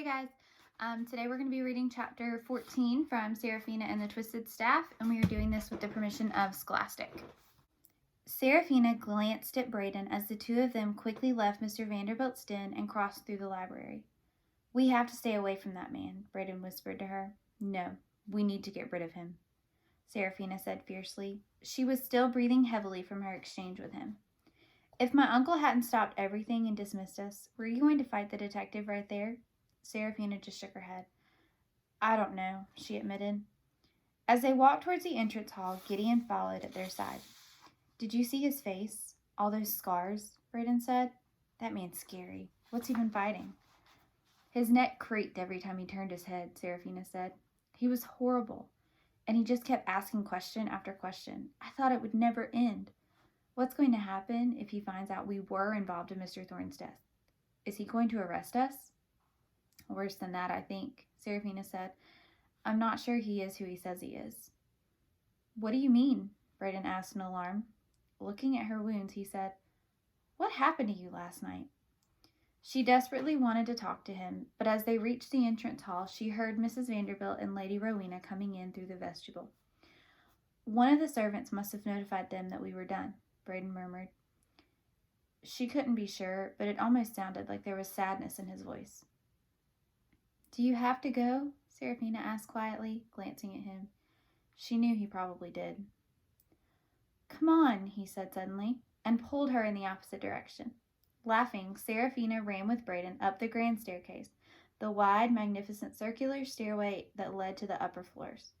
Hey guys, today we're going to be reading chapter 14 from Serafina and the Twisted Staff, and we are doing this with the permission of Scholastic. Serafina glanced at Braden as the two of them quickly left Mr. Vanderbilt's den and crossed through the library. "We have to stay away from that man," Braden whispered to her. "No, we need to get rid of him," Serafina said fiercely. She was still breathing heavily from her exchange with him. "If my uncle hadn't stopped everything and dismissed us, were you going to fight the detective right there?" Serafina just shook her head. "I don't know," she admitted. As they walked towards the entrance hall, Gideon followed at their side. "Did you see his face? All those scars?" Braden said. "That man's scary. What's he been fighting?" "His neck creaked every time he turned his head," Serafina said. "He was horrible. And he just kept asking question after question. I thought it would never end. What's going to happen if he finds out we were involved in Mr. Thorne's death? Is he going to arrest us?" "Worse than that, I think," Serafina said. "I'm not sure he is who he says he is." "What do you mean?" Braden asked in alarm. Looking at her wounds, he said, "What happened to you last night?" She desperately wanted to talk to him, but as they reached the entrance hall, she heard Mrs. Vanderbilt and Lady Rowena coming in through the vestibule. "One of the servants must have notified them that we were done," Braden murmured. She couldn't be sure, but it almost sounded like there was sadness in his voice. "Do you have to go?" Serafina asked quietly, glancing at him. She knew he probably did. "Come on," he said suddenly, and pulled her in the opposite direction. Laughing, Serafina ran with Braden up the grand staircase, the wide, magnificent circular stairway that led to the upper floors.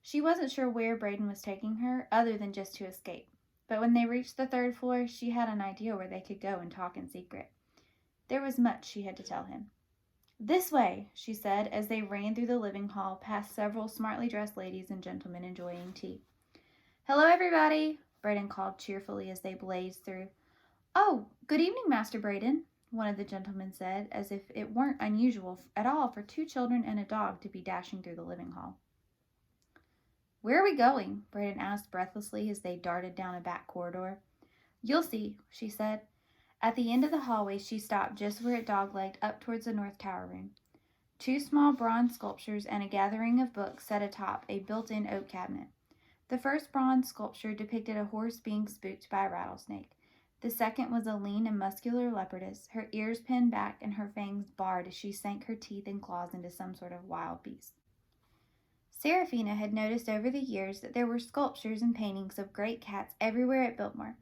She wasn't sure where Braden was taking her, other than just to escape. But when they reached the third floor, she had an idea where they could go and talk in secret. There was much she had to tell him. "This way," she said, as they ran through the living hall past several smartly dressed ladies and gentlemen enjoying tea. "Hello, everybody," Braden called cheerfully as they blazed through. "Oh, good evening, Master Braden," one of the gentlemen said, as if it weren't unusual at all for two children and a dog to be dashing through the living hall. "Where are we going?" Braden asked breathlessly as they darted down a back corridor. "You'll see," she said. At the end of the hallway, she stopped just where it dog-legged up towards the North Tower room. Two small bronze sculptures and a gathering of books sat atop a built-in oak cabinet. The first bronze sculpture depicted a horse being spooked by a rattlesnake. The second was a lean and muscular leopardess, her ears pinned back and her fangs bared as she sank her teeth and claws into some sort of wild beast. Serafina had noticed over the years that there were sculptures and paintings of great cats everywhere at Biltmore.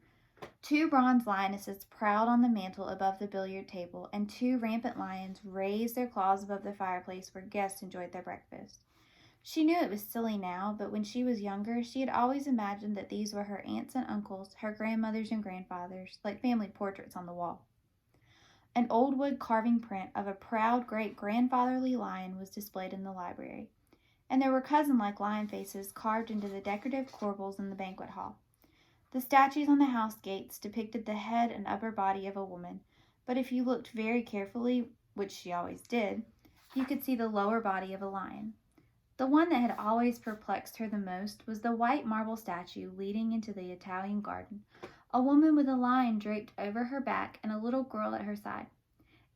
Two bronze lionesses prowled on the mantel above the billiard table, and two rampant lions raised their claws above the fireplace where guests enjoyed their breakfast. She knew it was silly now, but when she was younger, she had always imagined that these were her aunts and uncles, her grandmothers and grandfathers, like family portraits on the wall. An old wood carving print of a proud great-grandfatherly lion was displayed in the library, and there were cousin-like lion faces carved into the decorative corbels in the banquet hall. The statues on the house gates depicted the head and upper body of a woman, but if you looked very carefully, which she always did, you could see the lower body of a lion. The one that had always perplexed her the most was the white marble statue leading into the Italian garden, a woman with a lion draped over her back and a little girl at her side.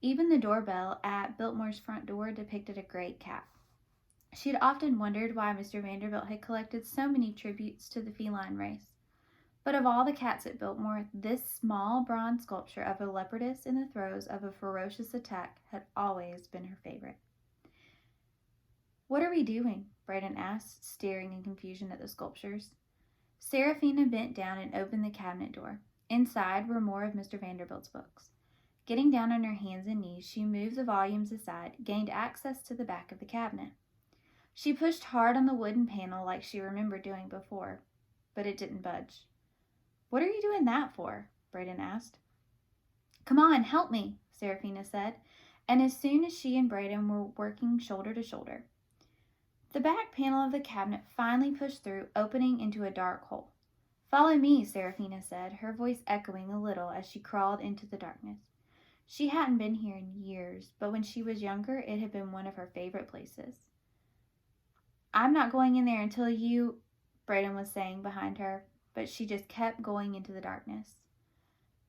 Even the doorbell at Biltmore's front door depicted a great cat. She had often wondered why Mr. Vanderbilt had collected so many tributes to the feline race. But of all the cats at Biltmore, this small bronze sculpture of a leopardess in the throes of a ferocious attack had always been her favorite. "What are we doing?" Braden asked, staring in confusion at the sculptures. Serafina bent down and opened the cabinet door. Inside were more of Mr. Vanderbilt's books. Getting down on her hands and knees, she moved the volumes aside, gained access to the back of the cabinet. She pushed hard on the wooden panel like she remembered doing before, but it didn't budge. "What are you doing that for?" Braden asked. "Come on, help me," Serafina said, and as soon as she and Braden were working shoulder to shoulder, the back panel of the cabinet finally pushed through, opening into a dark hole. "Follow me," Serafina said, her voice echoing a little as she crawled into the darkness. She hadn't been here in years, but when she was younger, it had been one of her favorite places. "I'm not going in there until you," Braden was saying behind her, but she just kept going into the darkness.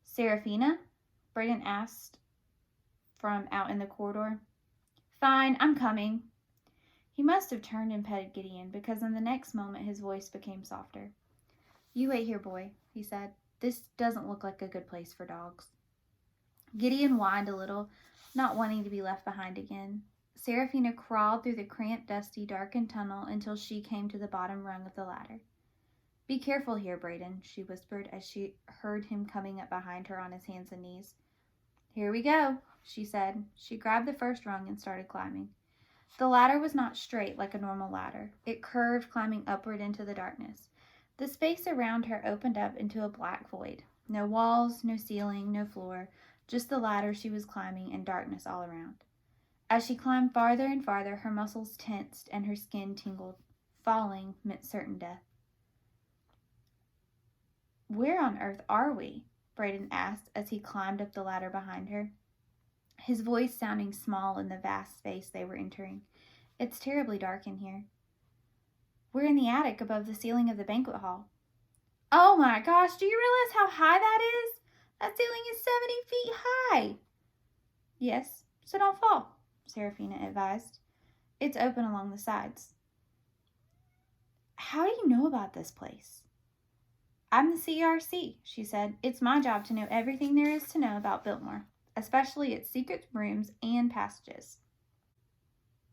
"Serafina?" Braden asked from out in the corridor. Fine, I'm coming. He must have turned and petted Gideon, because in the next moment his voice became softer. You wait here, boy, he said. This doesn't look like a good place for dogs. Gideon whined a little, not wanting to be left behind again. Serafina crawled through the cramped, dusty, darkened tunnel until she came to the bottom rung of the ladder. Be careful here, Braden, she whispered as she heard him coming up behind her on his hands and knees. Here we go, she said. She grabbed the first rung and started climbing. The ladder was not straight like a normal ladder. It curved, climbing upward into the darkness. The space around her opened up into a black void. No walls, no ceiling, no floor, just the ladder she was climbing and darkness all around. As she climbed farther and farther, her muscles tensed and her skin tingled. Falling meant certain death. Where on earth are we? Braden asked as he climbed up the ladder behind her, his voice sounding small in the vast space they were entering. It's terribly dark in here. We're in the attic above the ceiling of the banquet hall. Oh my gosh, do you realize how high that is? That ceiling is 70 feet high. Yes, so don't fall, Serafina advised. It's open along the sides. How do you know about this place? I'm the CRC, she said. It's my job to know everything there is to know about Biltmore, especially its secret rooms and passages.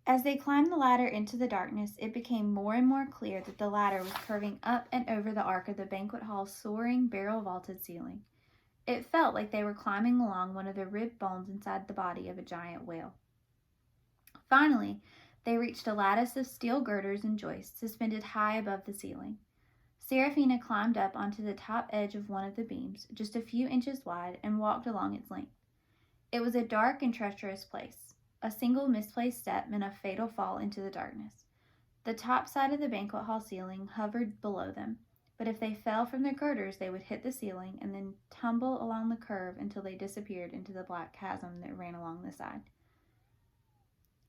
As they climbed the ladder into the darkness, it became more and more clear that the ladder was curving up and over the arc of the banquet hall's soaring, barrel-vaulted ceiling. It felt like they were climbing along one of the ribbed bones inside the body of a giant whale. Finally, they reached a lattice of steel girders and joists suspended high above the ceiling. Serafina climbed up onto the top edge of one of the beams, just a few inches wide, and walked along its length. It was a dark and treacherous place. A single misplaced step meant a fatal fall into the darkness. The top side of the banquet hall ceiling hovered below them, but if they fell from their girders, they would hit the ceiling and then tumble along the curve until they disappeared into the black chasm that ran along the side.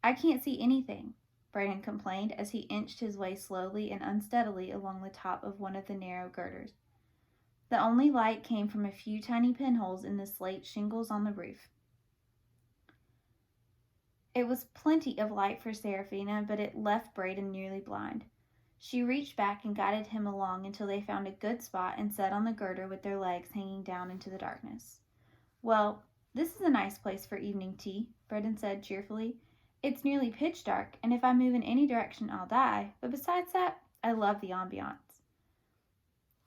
I can't see anything, Braden complained as he inched his way slowly and unsteadily along the top of one of the narrow girders. The only light came from a few tiny pinholes in the slate shingles on the roof. It was plenty of light for Serafina, but it left Braden nearly blind. She reached back and guided him along until they found a good spot and sat on the girder with their legs hanging down into the darkness. Well, this is a nice place for evening tea, Braden said cheerfully. It's nearly pitch dark, and if I move in any direction, I'll die, but besides that, I love the ambiance.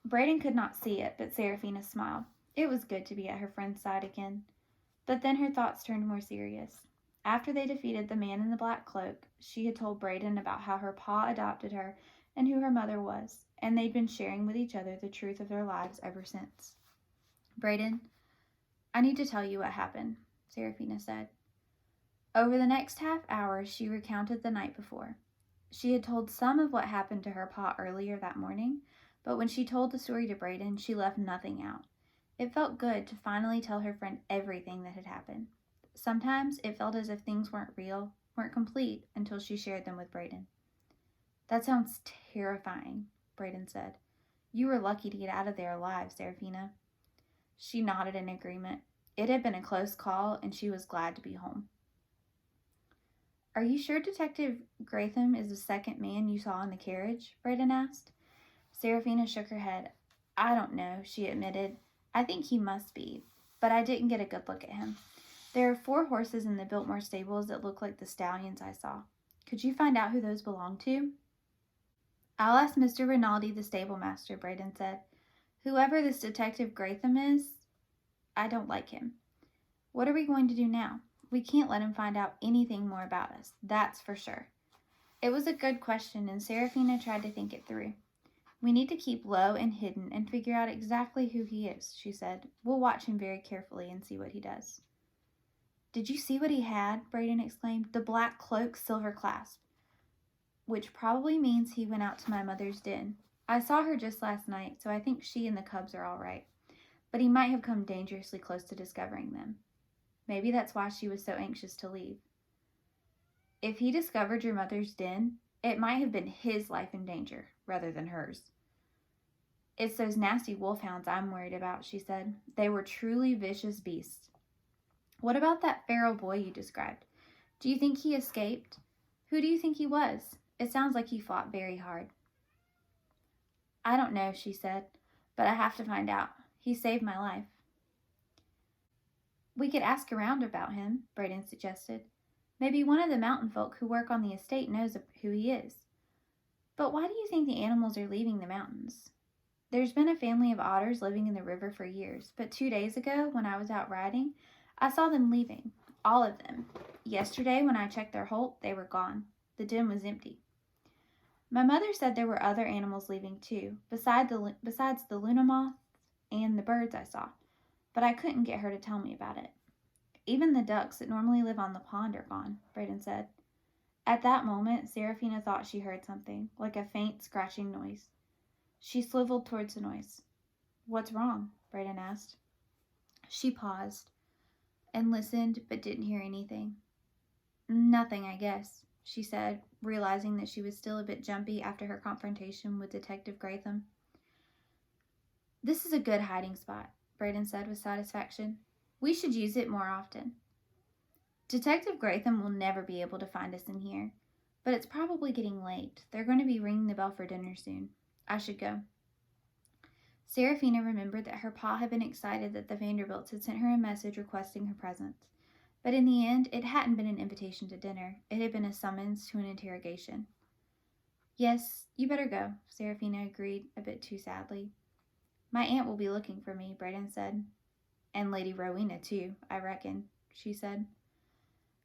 Braden could not see it, but Serafina smiled. It was good to be at her friend's side again. But then her thoughts turned more serious. After they defeated the man in the black cloak, she had told Braden about how her pa adopted her and who her mother was, and they'd been sharing with each other the truth of their lives ever since. Braden, I need to tell you what happened, Serafina said. Over the next half hour, she recounted the night before. She had told some of what happened to her pa earlier that morning, but when she told the story to Braden, she left nothing out. It felt good to finally tell her friend everything that had happened. Sometimes it felt as if things weren't real, weren't complete, until she shared them with Braden. That sounds terrifying, Braden said. You were lucky to get out of there alive, Serafina. She nodded in agreement. It had been a close call, and she was glad to be home. Are you sure Detective Gratham is the second man you saw in the carriage? Braden asked. Serafina shook her head. I don't know, she admitted. I think he must be, but I didn't get a good look at him. There are 4 horses in the Biltmore stables that look like the stallions I saw. Could you find out who those belong to? I'll ask Mr. Rinaldi, the stable master, Braden said. Whoever this Detective Gratham is, I don't like him. What are we going to do now? We can't let him find out anything more about us, that's for sure. It was a good question, and Serafina tried to think it through. We need to keep low and hidden and figure out exactly who he is, she said. We'll watch him very carefully and see what he does. Did you see what he had? Braden exclaimed. The black cloak, silver clasp. Which probably means he went out to my mother's den. I saw her just last night, so I think she and the cubs are all right. But he might have come dangerously close to discovering them. Maybe that's why she was so anxious to leave. If he discovered your mother's den, it might have been his life in danger, rather than hers. It's those nasty wolfhounds I'm worried about, she said. They were truly vicious beasts. What about that feral boy you described? Do you think he escaped? Who do you think he was? It sounds like he fought very hard. I don't know, she said, but I have to find out. He saved my life. We could ask around about him, Braden suggested. Maybe one of the mountain folk who work on the estate knows who he is. But why do you think the animals are leaving the mountains? There's been a family of otters living in the river for years, but 2 days ago, when I was out riding, I saw them leaving. All of them. Yesterday, when I checked their holt, they were gone. The den was empty. My mother said there were other animals leaving too, besides the luna moths and the birds I saw, but I couldn't get her to tell me about it. Even the ducks that normally live on the pond are gone, Braden said. At that moment, Serafina thought she heard something, like a faint scratching noise. She swiveled towards the noise. What's wrong? Braden asked. She paused and listened, but didn't hear anything. Nothing, I guess, she said, realizing that she was still a bit jumpy after her confrontation with Detective Gratham. This is a good hiding spot, Braden said with satisfaction. We should use it more often. Detective Gratham will never be able to find us in here, but it's probably getting late. They're going to be ringing the bell for dinner soon. I should go. Serafina remembered that her pa had been excited that the Vanderbilts had sent her a message requesting her presence. But in the end, it hadn't been an invitation to dinner. It had been a summons to an interrogation. Yes, you better go, Serafina agreed, a bit too sadly. My aunt will be looking for me, Braden said. And Lady Rowena, too, I reckon, she said.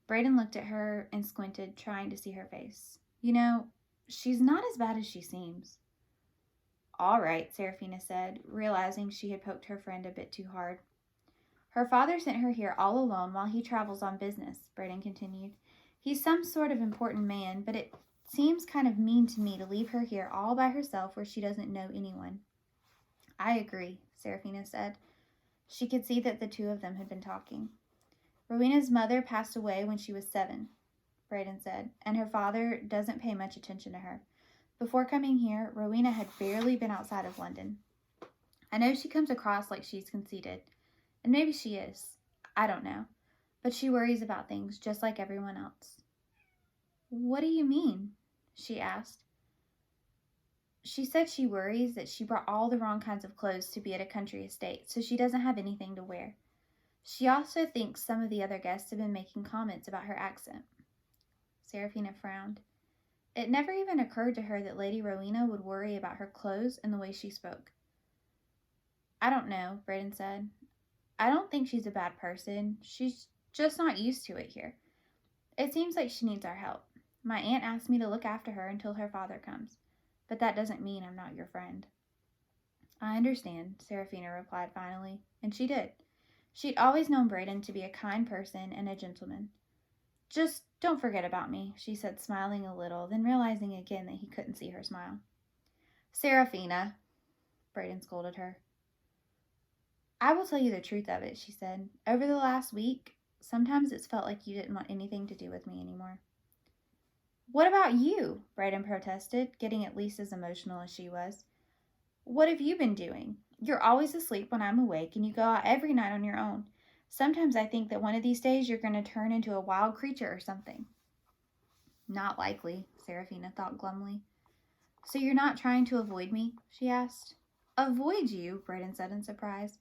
Braden looked at her and squinted, trying to see her face. You know, she's not as bad as she seems. All right, Serafina said, realizing she had poked her friend a bit too hard. Her father sent her here all alone while he travels on business, Braden continued. He's some sort of important man, but it seems kind of mean to me to leave her here all by herself where she doesn't know anyone. I agree, Serafina said. She could see that the two of them had been talking. Rowena's mother passed away when she was 7, Braden said, and her father doesn't pay much attention to her. Before coming here, Rowena had barely been outside of London. I know she comes across like she's conceited, and maybe she is. I don't know. But she worries about things just like everyone else. What do you mean? She asked. She said she worries that she brought all the wrong kinds of clothes to be at a country estate, so she doesn't have anything to wear. She also thinks some of the other guests have been making comments about her accent. Serafina frowned. It never even occurred to her that Lady Rowena would worry about her clothes and the way she spoke. I don't know, Braden said. I don't think she's a bad person. She's just not used to it here. It seems like she needs our help. My aunt asked me to look after her until her father comes, but that doesn't mean I'm not your friend. I understand, Serafina replied finally, and she did. She'd always known Braden to be a kind person and a gentleman. Just don't forget about me, she said, smiling a little, then realizing again that he couldn't see her smile. Serafina, Braden scolded her. I will tell you the truth of it, she said. Over the last week, sometimes it's felt like you didn't want anything to do with me anymore. What about you? Braden protested, getting at least as emotional as she was. What have you been doing? You're always asleep when I'm awake, and you go out every night on your own. Sometimes I think that one of these days you're going to turn into a wild creature or something. Not likely, Serafina thought glumly. So you're not trying to avoid me? She asked. Avoid you? Braden said in surprise.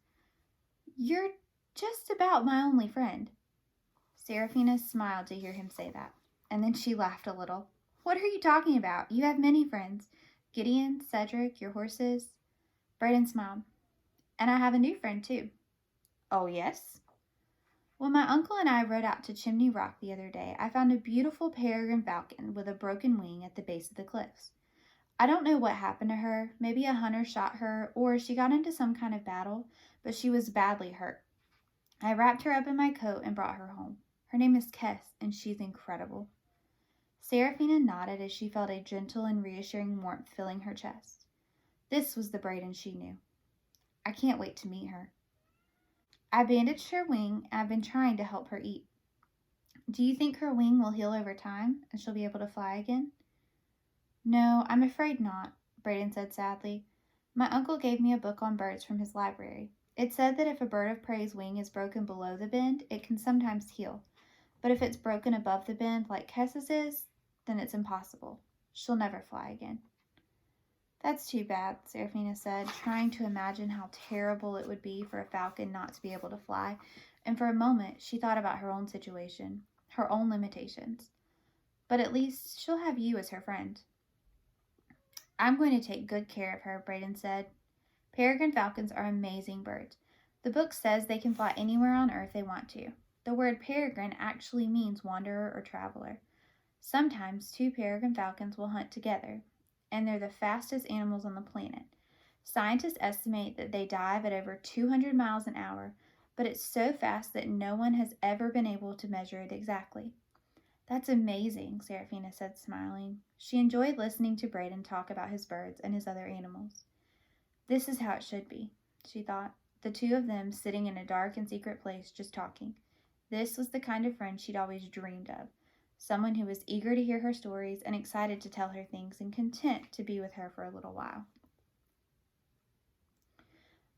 You're just about my only friend. Serafina smiled to hear him say that, and then she laughed a little. What are you talking about? You have many friends. Gideon, Cedric, your horses. Braden smiled. And I have a new friend, too. Oh, yes? When my uncle and I rode out to Chimney Rock the other day, I found a beautiful peregrine falcon with a broken wing at the base of the cliffs. I don't know what happened to her. Maybe a hunter shot her, or she got into some kind of battle, but she was badly hurt. I wrapped her up in my coat and brought her home. Her name is Kess, and she's incredible. Serafina nodded as she felt a gentle and reassuring warmth filling her chest. This was the Braden she knew. I can't wait to meet her. I bandaged her wing, and I've been trying to help her eat. Do you think her wing will heal over time, and she'll be able to fly again? No, I'm afraid not, Braden said sadly. My uncle gave me a book on birds from his library. It said that if a bird of prey's wing is broken below the bend, it can sometimes heal. But if it's broken above the bend like Kessa's is, then it's impossible. She'll never fly again. That's too bad, Serafina said, trying to imagine how terrible it would be for a falcon not to be able to fly, and for a moment she thought about her own situation, her own limitations. But at least she'll have you as her friend. I'm going to take good care of her, Braden said. Peregrine falcons are amazing birds. The book says they can fly anywhere on earth they want to. The word peregrine actually means wanderer or traveler. Sometimes two peregrine falcons will hunt together, and they're the fastest animals on the planet. Scientists estimate that they dive at over 200 miles an hour, but it's so fast that no one has ever been able to measure it exactly. That's amazing, Serafina said, smiling. She enjoyed listening to Braden talk about his birds and his other animals. This is how it should be, she thought, the two of them sitting in a dark and secret place just talking. This was the kind of friend she'd always dreamed of, someone who was eager to hear her stories and excited to tell her things and content to be with her for a little while.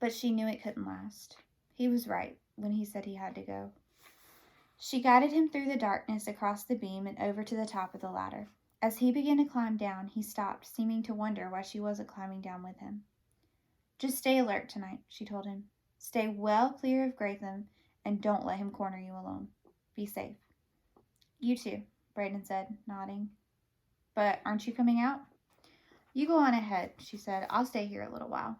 But she knew it couldn't last. He was right when he said he had to go. She guided him through the darkness across the beam and over to the top of the ladder. As he began to climb down, he stopped, seeming to wonder why she wasn't climbing down with him. Just stay alert tonight, she told him. Stay well clear of Gratham and don't let him corner you alone. Be safe. You too, Braden said, nodding. But aren't you coming out? You go on ahead, she said. I'll stay here a little while.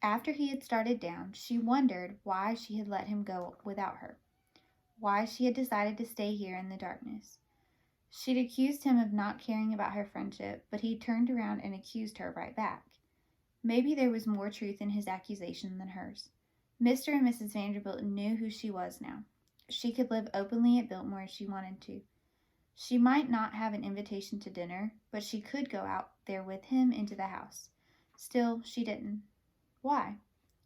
After he had started down, she wondered why she had let him go without her. Why she had decided to stay here in the darkness. She'd accused him of not caring about her friendship, but he turned around and accused her right back. Maybe there was more truth in his accusation than hers. Mr. and Mrs. Vanderbilt knew who she was now. She could live openly at Biltmore if she wanted to. She might not have an invitation to dinner, but she could go out there with him into the house. Still, she didn't. Why?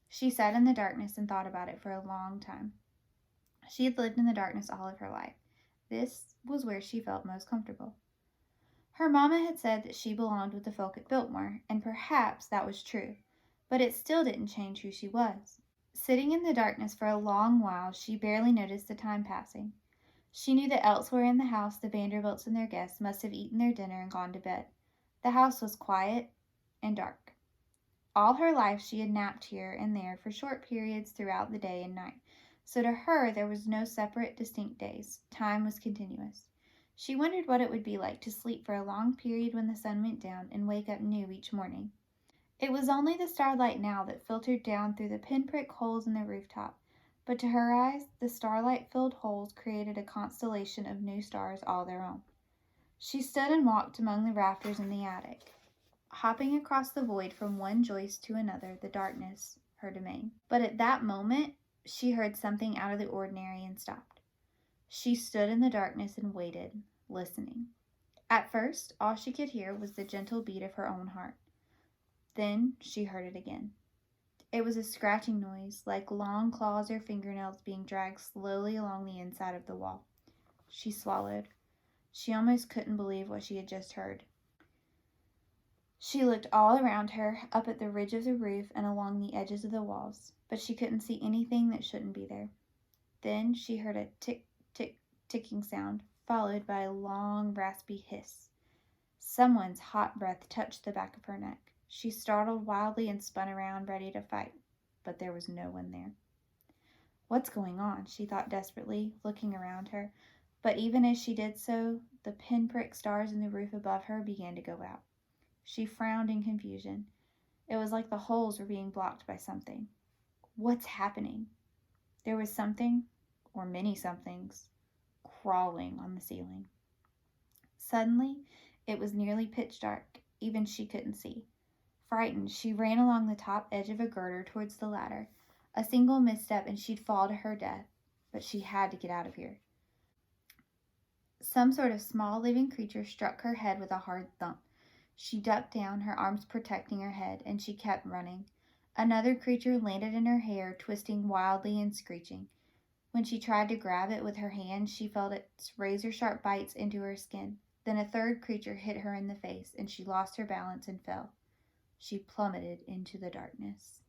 She sat in the darkness and thought about it for a long time. She had lived in the darkness all of her life. This was where she felt most comfortable. Her mama had said that she belonged with the folk at Biltmore, and perhaps that was true, but it still didn't change who she was. Sitting in the darkness for a long while, she barely noticed the time passing. She knew that elsewhere in the house the Vanderbilts and their guests must have eaten their dinner and gone to bed. The house was quiet and dark. All her life she had napped here and there for short periods throughout the day and night, so to her there was no separate, distinct days. Time was continuous. She wondered what it would be like to sleep for a long period when the sun went down and wake up new each morning. It was only the starlight now that filtered down through the pinprick holes in the rooftop, but to her eyes the starlight-filled holes created a constellation of new stars all their own. She stood and walked among the rafters in the attic, hopping across the void from one joist to another, the darkness, her domain. But at that moment, she heard something out of the ordinary and stopped. She stood in the darkness and waited, listening. At first, all she could hear was the gentle beat of her own heart. Then she heard it again. It was a scratching noise, like long claws or fingernails being dragged slowly along the inside of the wall. She swallowed. She almost couldn't believe what she had just heard. She looked all around her, up at the ridge of the roof and along the edges of the walls, but she couldn't see anything that shouldn't be there. Then she heard a tick-tick-ticking sound, followed by a long, raspy hiss. Someone's hot breath touched the back of her neck. She startled wildly and spun around, ready to fight, but there was no one there. What's going on? She thought desperately, looking around her, but even as she did so, the pinprick stars in the roof above her began to go out. She frowned in confusion. It was like the holes were being blocked by something. What's happening? There was something, or many somethings, crawling on the ceiling. Suddenly, it was nearly pitch dark. Even she couldn't see. Frightened, she ran along the top edge of a girder towards the ladder. A single misstep and she'd fall to her death, but she had to get out of here. Some sort of small living creature struck her head with a hard thump. She ducked down, her arms protecting her head, and she kept running. Another creature landed in her hair, twisting wildly and screeching. When she tried to grab it with her hand, she felt its razor-sharp bites into her skin. Then a third creature hit her in the face, and she lost her balance and fell. She plummeted into the darkness.